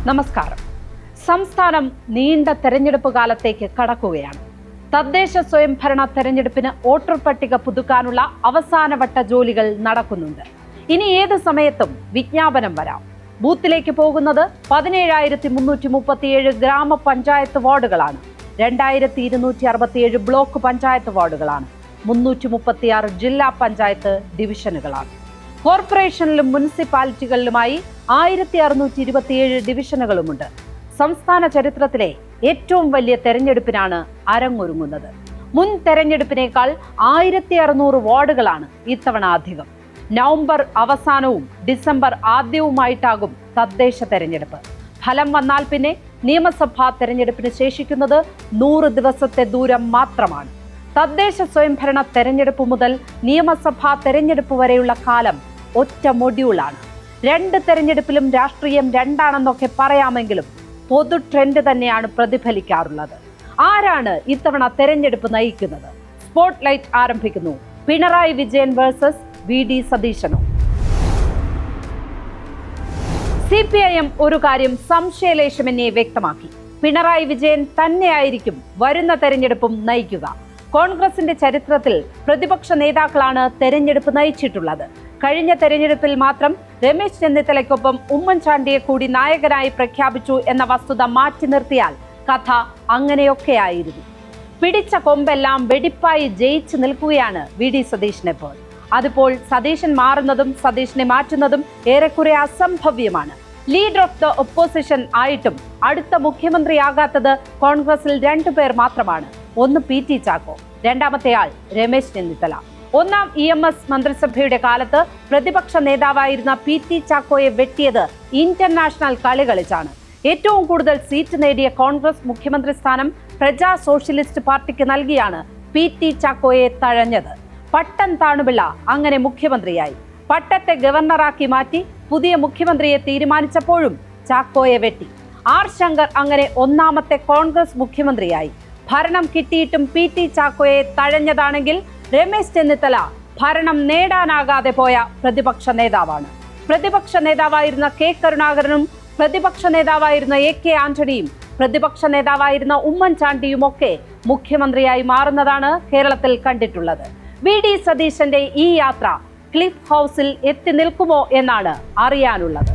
നമസ്കാരം. സംസ്ഥാനം നീണ്ട തെരഞ്ഞെടുപ്പ് കാലത്തേക്ക് കടക്കുകയാണ്. തദ്ദേശ സ്വയംഭരണ തെരഞ്ഞെടുപ്പിന് വോട്ടർ പട്ടിക പുതുക്കാനുള്ള അവസാനവട്ട ജോലികൾ നടക്കുന്നുണ്ട്. ഇനി ഏത് സമയത്തും വിജ്ഞാപനം വരാം. ബൂത്തിലേക്ക് പോകുന്നത് 17,337 ഗ്രാമപഞ്ചായത്ത് വാർഡുകളാണ്. 2,267 ബ്ലോക്ക് പഞ്ചായത്ത് വാർഡുകളാണ്. 336 ജില്ലാ പഞ്ചായത്ത് ഡിവിഷനുകളാണ്. കോർപ്പറേഷനിലും മുനിസിപ്പാലിറ്റികളിലുമായി 1,627 ഡിവിഷനുകളുമുണ്ട്. സംസ്ഥാന ചരിത്രത്തിലെ ഏറ്റവും വലിയ തെരഞ്ഞെടുപ്പിനാണ് അരങ്ങൊരുങ്ങുന്നത്. മുൻ തെരഞ്ഞെടുപ്പിനേക്കാൾ 1,600 വാർഡുകളാണ് ഇത്തവണ അധികം. നവംബർ അവസാനവും ഡിസംബർ ആദ്യവുമായിട്ടാകും തദ്ദേശ തെരഞ്ഞെടുപ്പ്. ഫലം വന്നാൽ പിന്നെ നിയമസഭാ തെരഞ്ഞെടുപ്പിന് ശേഷിക്കുന്നത് 100 ദിവസത്തെ ദൂരം മാത്രമാണ്. തദ്ദേശ സ്വയംഭരണ തെരഞ്ഞെടുപ്പ് മുതൽ നിയമസഭാ തെരഞ്ഞെടുപ്പ് വരെയുള്ള കാലം ഒറ്റ മൊഡ്യൂളാണ്. 2 തെരഞ്ഞെടുപ്പിലും രാഷ്ട്രീയം രണ്ടാണെന്നൊക്കെ പറയാമെങ്കിലും പൊതു ട്രെൻഡ് തന്നെയാണ് പ്രതിഫലിക്കാറുള്ളത്. ആരാണ് ഇത്തവണ തെരഞ്ഞെടുപ്പ് നയിക്കുന്നത്? സ്പോട്ട് ലൈറ്റ് ആരംഭിക്കുന്നു. Pinarayi Vijayan versus VD സതീശനോ? CPIM ഒരു കാര്യം സംശയലേശമെന്നെ വ്യക്തമാക്കി. പിണറായി വിജയൻ തന്നെയായിരിക്കും വരുന്ന തെരഞ്ഞെടുപ്പും നയിക്കുക. കോൺഗ്രസിന്റെ ചരിത്രത്തിൽ പ്രതിപക്ഷ നേതാക്കളാണ് തെരഞ്ഞെടുപ്പ് നയിച്ചിട്ടുള്ളത്. കഴിഞ്ഞ തെരഞ്ഞെടുപ്പിൽ മാത്രം രമേശ് ചെന്നിത്തലയ്ക്കൊപ്പം ഉമ്മൻചാണ്ടിയെ കൂടി നായകനായി പ്രഖ്യാപിച്ചു എന്ന വസ്തുത മാറ്റി നിർത്തിയാൽ കഥ അങ്ങനെയൊക്കെയായിരുന്നു. പിടിച്ച കൊമ്പെല്ലാം വെടിപ്പായി ജയിച്ചു നിൽക്കുകയാണ് VD സതീശനെപ്പോൾ. അതിപ്പോൾ സതീശൻ മാറുന്നതും സതീശനെ മാറ്റുന്നതും ഏറെക്കുറെ അസംഭവ്യമാണ്. ലീഡർ ഓഫ് ദ ഒപ്പോസിഷൻ ആയിട്ടും അടുത്ത മുഖ്യമന്ത്രിയാകാത്തത് കോൺഗ്രസിൽ 2 പേർ മാത്രമാണ്. ഒന്ന് PT ചാക്കോ, രണ്ടാമത്തെയാൾ രമേശ് ചെന്നിത്തല. ഒന്നാം EMS മന്ത്രിസഭയുടെ കാലത്ത് പ്രതിപക്ഷ നേതാവായിരുന്ന PT ചാക്കോയെ വെട്ടിയത് ഇന്റർനാഷണൽ കളി കളിച്ചാണ്. ഏറ്റവും കൂടുതൽ സീറ്റ് നേടിയ കോൺഗ്രസ് മുഖ്യമന്ത്രി സ്ഥാനം പ്രജാ സോഷ്യലിസ്റ്റ് പാർട്ടിക്ക് നൽകിയാണ് PT ചാക്കോയെ തഴഞ്ഞത്. പട്ടം താണുപിള്ള അങ്ങനെ മുഖ്യമന്ത്രിയായി. പട്ടത്തെ ഗവർണറാക്കി മാറ്റി പുതിയ മുഖ്യമന്ത്രിയെ തീരുമാനിച്ചപ്പോഴും ചാക്കോയെ വെട്ടി. R ശങ്കർ അങ്ങനെ ഒന്നാമത്തെ കോൺഗ്രസ് മുഖ്യമന്ത്രിയായി. ഭരണം കിട്ടിയിട്ടും PT ചാക്കോയെ തഴഞ്ഞതാണെങ്കിൽ രമേശ് ചെന്നിത്തല ഭരണം നേടാനാകാതെ പോയ പ്രതിപക്ഷ നേതാവാണ്. പ്രതിപക്ഷ നേതാവായിരുന്ന K കരുണാകരനും പ്രതിപക്ഷ നേതാവായിരുന്ന AK ആന്റണിയും പ്രതിപക്ഷ നേതാവായിരുന്ന ഉമ്മൻചാണ്ടിയുമൊക്കെ മുഖ്യമന്ത്രിയായി മാറുന്നതാണ് കേരളത്തിൽ കണ്ടിട്ടുള്ളത്. VD സതീശന്റെ ഈ യാത്ര ക്ലിഫ് ഹൗസിൽ എത്തി നിൽക്കുമോ എന്നാണ് അറിയാനുള്ളത്.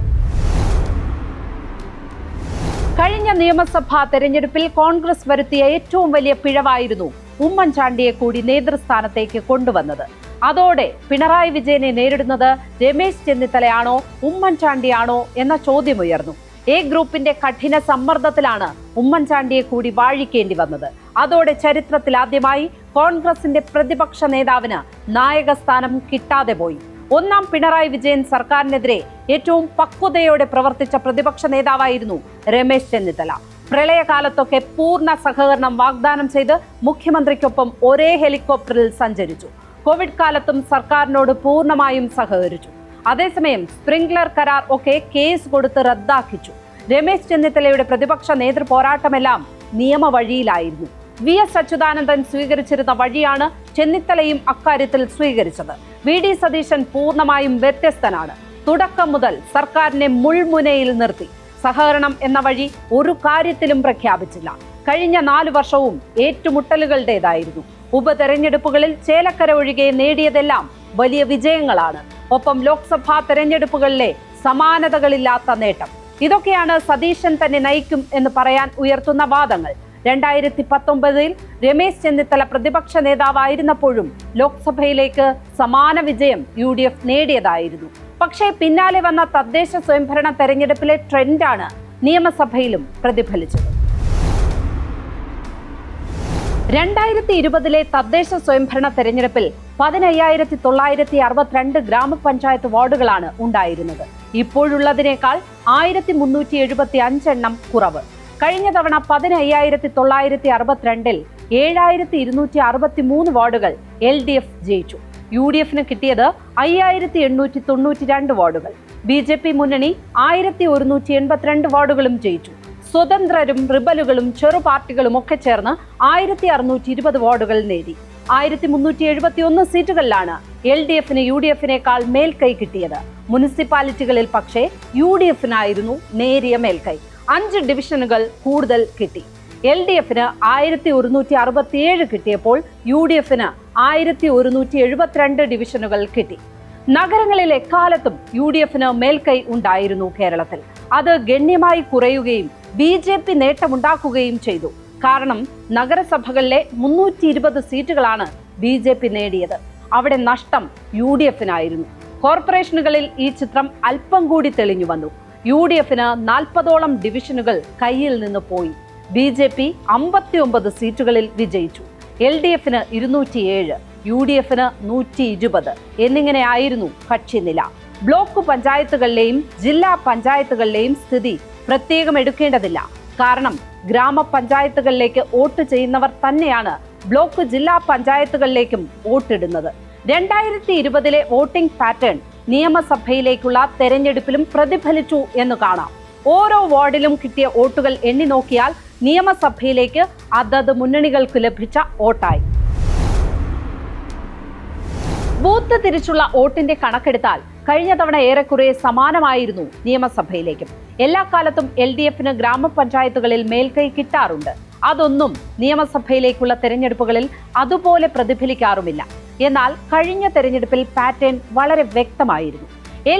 കഴിഞ്ഞ നിയമസഭാ തെരഞ്ഞെടുപ്പിൽ കോൺഗ്രസ് വരുത്തിയ ഏറ്റവും വലിയ പിഴവായിരുന്നു ഉമ്മൻചാണ്ടിയെ കൂടി നേതൃസ്ഥാനത്തേക്ക് കൊണ്ടുവന്നത്. അതോടെ പിണറായി വിജയനെ നേരിടുന്നത് രമേശ് ചെന്നിത്തലയാണോ ഉമ്മൻചാണ്ടിയാണോ എന്ന ചോദ്യമുയർന്നു. A ഗ്രൂപ്പിന്റെ കഠിന സമ്മർദ്ദത്തിലാണ് ഉമ്മൻചാണ്ടിയെ കൂടി വാഴിക്കേണ്ടി വന്നത്. അതോടെ ചരിത്രത്തിൽ ആദ്യമായി കോൺഗ്രസിന്റെ പ്രതിപക്ഷ നേതാവിന് നായകസ്ഥാനം കിട്ടാതെ പോയി. ഒന്നാം പിണറായി വിജയൻ സർക്കാരിനെതിരെ ഏറ്റവും പക്വതയോടെ പ്രവർത്തിച്ച പ്രതിപക്ഷ നേതാവായിരുന്നു രമേശ് ചെന്നിത്തല. പ്രളയകാലത്തൊക്കെ പൂർണ്ണ സഹകരണം വാഗ്ദാനം ചെയ്ത് മുഖ്യമന്ത്രിക്കൊപ്പം ഒരേ ഹെലികോപ്റ്ററിൽ സഞ്ചരിച്ചു. കോവിഡ് കാലത്തും സർക്കാരിനോട് പൂർണ്ണമായും സഹകരിച്ചു. അതേസമയം സ്പ്രിംഗ്ലർ കരാർ ഒക്കെ കേസ് കൊടുത്ത് റദ്ദാക്കിച്ചു. രമേശ് ചെന്നിത്തലയുടെ പ്രതിപക്ഷ നേതൃ പോരാട്ടമെല്ലാം നിയമവഴിയിലായിരുന്നു. VS അച്യുതാനന്ദൻ സ്വീകരിച്ചിരുന്ന വഴിയാണ് ചെന്നിത്തലയും അക്കാര്യത്തിൽ സ്വീകരിച്ചത്. VD സതീശൻ പൂർണ്ണമായും വ്യത്യസ്തനാണ്. തുടക്കം മുതൽ സർക്കാരിനെ മുൾമുനയിൽ നിർത്തി. സഹകരണം എന്ന വഴി ഒരു കാര്യത്തിലും പ്രഖ്യാപിച്ചില്ല. കഴിഞ്ഞ 4 വർഷവും ഏറ്റുമുട്ടലുകളുടേതായിരുന്നു. ഉപതെരഞ്ഞെടുപ്പുകളിൽ ചേലക്കര ഒഴികെ നേടിയതെല്ലാം വലിയ വിജയങ്ങളാണ്. ഒപ്പം ലോക്സഭാ തെരഞ്ഞെടുപ്പുകളിലെ സമാനതകളില്ലാത്ത നേട്ടം. ഇതൊക്കെയാണ് സതീശൻ തന്നെ നയിക്കും എന്ന് പറയാൻ ഉയർത്തുന്ന വാദങ്ങൾ. 2019 രമേശ് ചെന്നിത്തല പ്രതിപക്ഷ നേതാവായിരുന്നപ്പോഴും ലോക്സഭയിലേക്ക് സമാന വിജയം UDF നേടിയതായിരുന്നു. പക്ഷേ പിന്നാലെ വന്ന തദ്ദേശ സ്വയംഭരണ തെരഞ്ഞെടുപ്പിലെ ട്രെൻഡാണ് നിയമസഭയിലും പ്രതിഫലിച്ചത്. 2020 തദ്ദേശ സ്വയംഭരണ തെരഞ്ഞെടുപ്പിൽ 15,962 ഗ്രാമപഞ്ചായത്ത് വാർഡുകളാണ് ഉണ്ടായിരുന്നത്. ഇപ്പോഴുള്ളതിനേക്കാൾ 1,375 എണ്ണം കുറവ്. കഴിഞ്ഞ തവണ 15,962-ൽ 7,263 വാർഡുകൾ LDF ജയിച്ചു. UDFന് കിട്ടിയത് 5,892 വാർഡുകൾ. BJP മുന്നണി 1,182 വാർഡുകളും ജയിച്ചു. സ്വതന്ത്രരും റിബലുകളും ചെറു പാർട്ടികളും ഒക്കെ ചേർന്ന് 1,620 വാർഡുകൾ നേടി. 1,371 സീറ്റുകളിലാണ് LDFന് UDFിനേക്കാൾ മേൽക്കൈ കിട്ടിയത്. മുനിസിപ്പാലിറ്റികളിൽ പക്ഷേ UDFിനായിരുന്നു നേരിയ മേൽക്കൈ. 5 ഡിവിഷനുകൾ കൂടുതൽ കിട്ടി. LDFന് 1167 കിട്ടിയപ്പോൾ UDFന് 1172 ഡിവിഷനുകൾ കിട്ടി. നഗരങ്ങളിൽ എക്കാലത്തും UDFന് മേൽക്കൈ ഉണ്ടായിരുന്നു കേരളത്തിൽ. അത് ഗണ്യമായി കുറയുകയും BJP നേട്ടമുണ്ടാക്കുകയും ചെയ്തു. കാരണം നഗരസഭകളിലെ 320 സീറ്റുകളാണ് BJP നേടിയത്. അവിടെ നഷ്ടം UDFനായിരുന്നു. കോർപ്പറേഷനുകളിൽ ഈ ചിത്രം അല്പം കൂടി തെളിഞ്ഞു വന്നു. UDFന് 40ഓളം ഡിവിഷനുകൾ കയ്യിൽ നിന്ന് പോയി. BJP 59 സീറ്റുകളിൽ വിജയിച്ചു. LDFന് 207, UDFന് 120 എന്നിങ്ങനെയായിരുന്നു കക്ഷിനില. ബ്ലോക്ക് പഞ്ചായത്തുകളിലെയും ജില്ലാ പഞ്ചായത്തുകളിലെയും സ്ഥിതി പ്രത്യേകം എടുക്കേണ്ടതില്ല. കാരണം ഗ്രാമപഞ്ചായത്തുകളിലേക്ക് വോട്ട് ചെയ്യുന്നവർ തന്നെയാണ് ബ്ലോക്ക് ജില്ലാ പഞ്ചായത്തുകളിലേക്കും വോട്ടിടുന്നത്. 2020 വോട്ടിംഗ് പാറ്റേൺ നിയമസഭയിലേക്കുള്ള തെരഞ്ഞെടുപ്പിലും പ്രതിഫലിച്ചു എന്ന് കാണാം. ഓരോ വാർഡിലും കിട്ടിയ വോട്ടുകൾ എണ്ണി നോക്കിയാൽ നിയമസഭയിലേക്ക് അതത് മുന്നണികൾക്ക് ലഭിച്ച വോട്ടായി. ബൂത്ത് തിരിച്ചുള്ള വോട്ടിന്റെ കണക്കെടുത്താൽ കഴിഞ്ഞ തവണ ഏറെക്കുറെ സമാനമായിരുന്നു നിയമസഭയിലേക്കും. എല്ലാ കാലത്തും LDFന് ഗ്രാമപഞ്ചായത്തുകളിൽ മേൽക്കൈ കിട്ടാറുണ്ട്. അതൊന്നും നിയമസഭയിലേക്കുള്ള തെരഞ്ഞെടുപ്പുകളിൽ അതുപോലെ പ്രതിഫലിക്കാറുമില്ല. എന്നാൽ കഴിഞ്ഞ തെരഞ്ഞെടുപ്പിൽ പാറ്റേൺ വളരെ വ്യക്തമായിരുന്നു.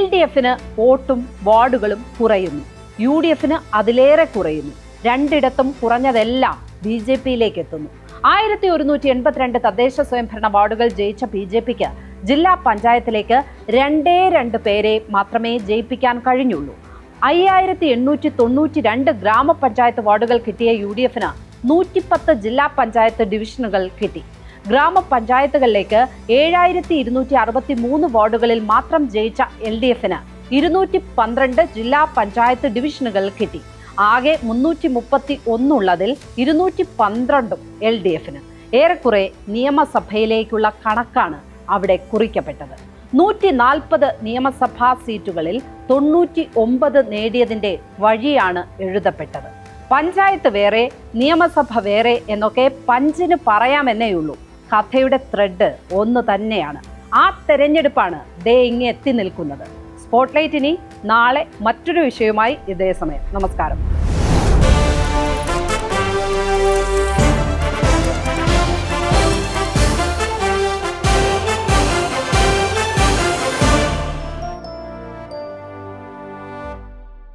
LDFന് വോട്ടും വാർഡുകളും കുറയുന്നു, UDFന് അതിലേറെ കുറയുന്നു. രണ്ടിടത്തും കുറഞ്ഞതെല്ലാം BJPയിലേക്ക് എത്തുന്നു. 1182 തദ്ദേശ സ്വയംഭരണ വാർഡുകൾ ജയിച്ച BJPക്ക് ജില്ലാ പഞ്ചായത്തിലേക്ക് 2 പേരെ മാത്രമേ ജയിപ്പിക്കാൻ കഴിഞ്ഞുള്ളൂ. 5892 ഗ്രാമപഞ്ചായത്ത് വാർഡുകൾ കിട്ടിയ UDFന് 110 ജില്ലാ പഞ്ചായത്ത് ഡിവിഷനുകൾ കിട്ടി. ഗ്രാമപഞ്ചായത്തുകളിലേക്ക് 7263 വാർഡുകളിൽ മാത്രം ജയിച്ച LDFന് 212 ജില്ലാ പഞ്ചായത്ത് ഡിവിഷനുകൾ കിട്ടി. ആകെ 331 ഉള്ളതിൽ 212 LDFന്. ഏറെക്കുറെ നിയമസഭയിലേക്കുള്ള കണക്കാണ് അവിടെ കുറിക്കപ്പെട്ടത്. 140 നിയമസഭാ സീറ്റുകളിൽ 99 നേടിയതിന്റെ വഴിയാണ് എഴുതപ്പെട്ടത്. പഞ്ചായത്ത് വേറെ, നിയമസഭ വേറെ എന്നൊക്കെ പഞ്ചിന് പറയാമെന്നേയുള്ളൂ. കഥയുടെ ത്രെഡ് ഒന്ന് തന്നെയാണ്. ആ തെരഞ്ഞെടുപ്പാണ് ദേ ഇങ്ങ് എത്തി നിൽക്കുന്നത്. സ്പോട്ട്ലൈറ്റ് ഇനി നാളെ മറ്റൊരു വിഷയവുമായി ഇതേ സമയം. നമസ്കാരം.